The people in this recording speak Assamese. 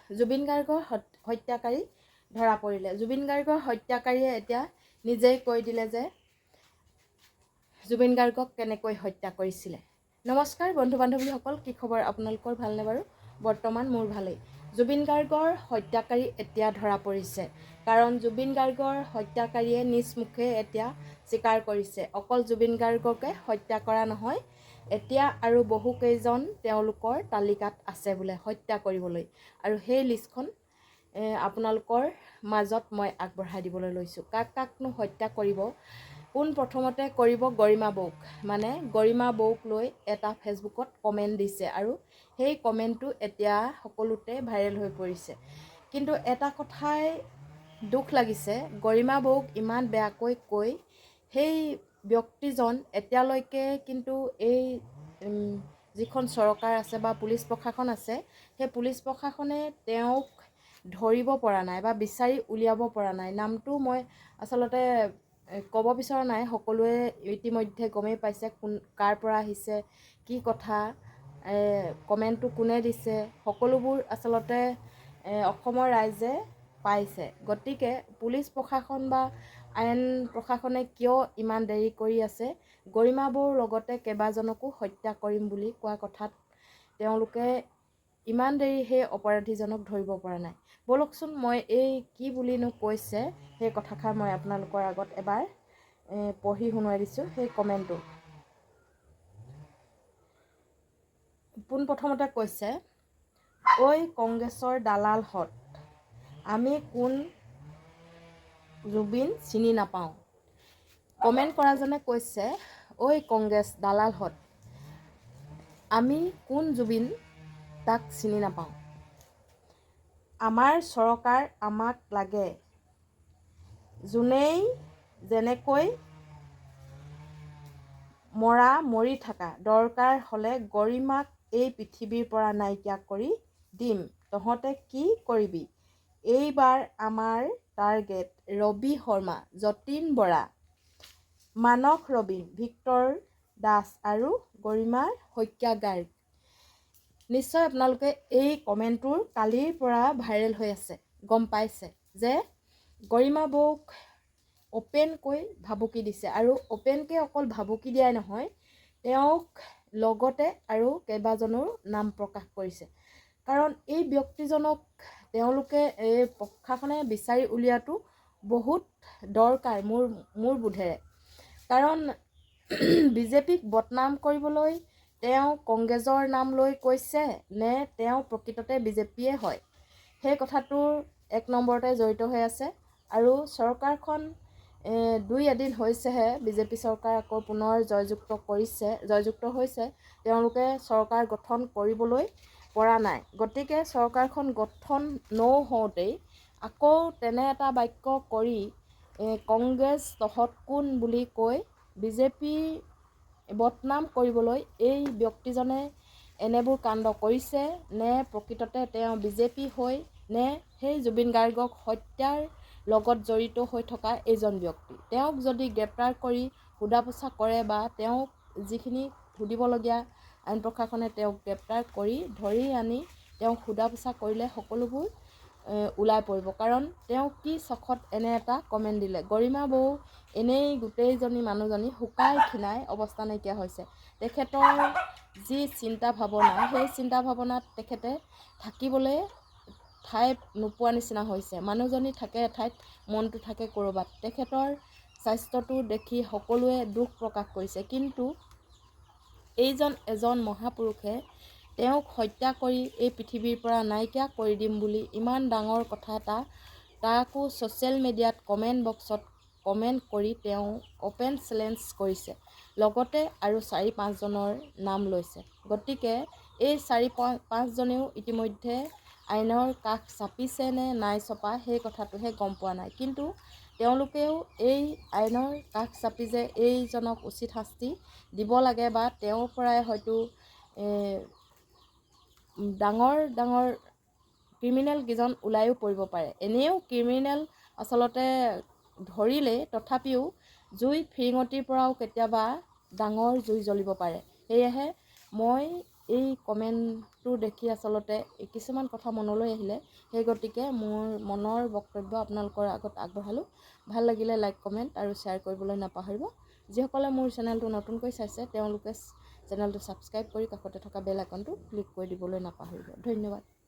জুবিন গাৰ্গৰ হত্যাকাৰী ধৰা পৰিলে। জুবিন গাৰ্গৰ হত্যাকাৰীয়ে এতিয়া নিজেই কৈ দিলে যে জুবিন গাৰ্গক কেনেকৈ হত্যা কৰিছিলে। নমস্কাৰ বন্ধু বান্ধৱীসকল, কি খবৰ আপোনালোকৰ? ভালনে বাৰু? বৰ্তমান মোৰ ভালেই। জুবিন গাৰ্গৰ হত্যাকাৰী এতিয়া ধৰা পৰিছে, কাৰণ জুবিন গাৰ্গৰ হত্যাকাৰীয়ে নিজ মুখে এতিয়া স্বীকাৰ কৰিছে অকল জুবিন গাৰ্গকে হত্যা কৰা নহয়, এতিয়া আৰু বহুকেইজন তেওঁলোকৰ তালিকাত আছে বোলে হত্যা কৰিবলৈ, আৰু সেই লিষ্টখন আপোনালোকৰ মাজত মই আগবঢ়াই দিবলৈ লৈছোঁ। কাকনো হত্যা কৰিব? পোন প্ৰথমতে কৰিব গৰিমা বৌক, মানে গৰিমা বৌক লৈ এটা ফেচবুকত কমেণ্ট দিছে, আৰু সেই কমেণ্টটো এতিয়া সকলোতে ভাইৰেল হৈ পৰিছে। কিন্তু এটা কথাই দুখ লাগিছে, গৰিমা বৌক ইমান বেয়াকৈ কৈ সেই ব্যক্তিজন এতিয়ালৈকে কিন্তু এই যিখন চৰকাৰ আছে বা পুলিচ প্ৰশাসন আছে, সেই পুলিচ প্ৰশাসনে তেওঁক ধৰিব পৰা নাই বা বিচাৰি উলিয়াব পৰা নাই। নামটো মই আচলতে ক'ব বিচৰা নাই, সকলোৱে ইতিমধ্যে গমেই পাইছে কাৰ পৰা আহিছে, কি কথা, কমেণ্টটো কোনে দিছে, সকলোবোৰ আচলতে অসমৰ ৰাইজে পাইছে। গতিকে পুলিচ প্ৰশাসন বা আইন প্ৰশাসনে কিয় ইমান দেৰি কৰি আছে? গৰিমা বৌৰ লগতে কেইবাজনকো হত্যা কৰিম বুলি কোৱা কথাত তেওঁলোকে ইমান দেৰি সেই অপৰাধীজনক ধৰিব পৰা নাই। ব'লকচোন মই এই কি বুলিনো কৈছে সেই কথাষাৰ মই আপোনালোকৰ আগত এবাৰ পঢ়ি শুনাই দিছোঁ। সেই কমেণ্টটো পোনপ্ৰথমতে কৈছে, ঐ কংগ্ৰেছৰ দালালহঁত, আমি কোন জুবিন চিনি নাপাওঁ। কমেণ্ট কৰাজনে কৈছে, ঐ কংগ্ৰেছ দালালহঁত, আমি কোন জুবিন তাক চিনি নাপাওঁ। আমাৰ চৰকাৰ আমাক লাগে, যোনেই যেনেকৈ মৰা মৰি থাকা, দৰকাৰ হ'লে গৰিমাক এই পৃথিৱীৰ পৰা নাইকিয়া কৰি দিম, তহঁতে কি কৰিবি? এইবাৰ আমাৰ টাৰ্গেট ৰবি শৰ্মা, যতীন বৰা, মানস ৰবীন, ভিক্টৰ দাস আৰু গৰিমাৰ হত্যাকাৰী। নিশ্চয় আপোনালোকে এই কমেণ্টটোৰ কালিৰ পৰা ভাইৰেল হৈ আছে, গম পাইছে যে গৰিমা বৌক অপেনকৈ ভাবুকি দিছে, আৰু অপেনকৈ অকল ভাবুকি দিয়াই নহয়, তেওঁক লগতে আৰু কেইবাজনৰ নাম প্ৰকাশ কৰিছে। কাৰণ এই ব্যক্তিজনক তেওঁলোকে এই প্ৰশাসনে বিচাৰি উলিওৱাটো বহুত দৰকাৰ মোৰ বোধেৰে। কাৰণ বিজেপিক বদনাম কৰিবলৈ তেওঁ কংগ্ৰেছৰ নাম লৈ কৈছে নে তেওঁ প্ৰকৃততে বিজেপিয়ে হয়, সেই কথাটোৰ এক নম্বৰতে জড়িত হৈ আছে। আৰু চৰকাৰখন দুই এদিন হৈছেহে, বিজেপি চৰকাৰ আকৌ পুনৰ জয়যুক্ত হৈছে, তেওঁলোকে চৰকাৰ গঠন কৰিবলৈ পৰা নাই। গতিকে চৰকাৰখন গঠন নহওঁতেই আকৌ তেনে এটা বাক্য কৰি কংগ্ৰেছ তহঁত কোন বুলি কৈ বিজেপি বদনাম কৰিবলৈ এই ব্যক্তিজনে এনেবোৰ কাণ্ড কৰিছে নে প্ৰকৃততে তেওঁ বিজেপি হৈ নে সেই জুবিন গাৰ্গক হত্যাৰ লগত জড়িত হৈ থকা এইজন ব্যক্তি। তেওঁক যদি গ্ৰেপ্তাৰ কৰি সোধা পোছা কৰে বা তেওঁক যিখিনি সুধিবলগীয়া আইন প্ৰশাসনে তেওঁক গ্ৰেপ্তাৰ কৰি ধৰি আনি তেওঁক সোধা পোছা কৰিলে সকলোবোৰ ওলাই পৰিব। কাৰণ তেওঁ কি চখত এনে এটা কমেণ্ট দিলে? গৰিমা বৌ এনেই গোটেইজনী মানুহজনী শুকাই খীনাই অৱস্থা নাইকিয়া হৈছে। তেখেতৰ যি চিন্তা ভাৱনা, সেই চিন্তা ভাৱনাত তেখেতে থাকিবলৈ ঠাই নোপোৱা নিচিনা হৈছে। মানুহজনী থাকে এঠাইত, মনটো থাকে ক'ৰবাত। তেখেতৰ স্বাস্থ্যটো দেখি সকলোৱে দুখ প্ৰকাশ কৰিছে, কিন্তু এজন মহাপুৰুষে তেওঁক হত্যা কৰি এই পৃথিৱীৰ পৰা নাইকিয়া কৰি দিম বুলি ইমান ডাঙৰ কথা এটা, তাকো ছ'চিয়েল মিডিয়াত কমেণ্ট বক্সত কমেণ্ট কৰি তেওঁ অপেন চেলেঞ্জ কৰিছে, লগতে আৰু 4-5জনৰ নাম লৈছে। গতিকে এই 4-5জনেও ইতিমধ্যে আইনৰ কাষ চাপিছে নে নাই চপা সেই কথাটোহে গম পোৱা নাই, কিন্তু তেওঁলোকেও এই আইনৰ কাষ চাপি যে এইজনক উচিত শাস্তি দিব লাগে বা তেওঁৰ পৰাই হয়তো ডাঙৰ ক্ৰিমিনেল কেইজন ওলায়ো পৰিব পাৰে। এনেও ক্ৰিমিনেল আচলতে ধৰিলেই তথাপিও জুই ফিৰিঙতিৰ পৰাও কেতিয়াবা ডাঙৰ জুই জ্বলিব পাৰে। সেয়েহে মই এই কমেণ্টটো দেখি আচলতে কিছুমান কথা মনলৈ আহিলে, সেই গতিকে মোৰ মনৰ বক্তব্য আপোনালোকৰ আগত আগবঢ়ালোঁ। ভাল লাগিলে লাইক কমেণ্ট আৰু শ্বেয়াৰ কৰিবলৈ নাপাহৰিব। যিসকলে মোৰ চেনেলটো নতুনকৈ চাইছে তেওঁলোকে চেনেলটো ছাবস্ক্ৰাইব কৰি কাষতে থকা বেল আইকনটো ক্লিক কৰি দিবলৈ নাপাহৰিব। ধন্যবাদ।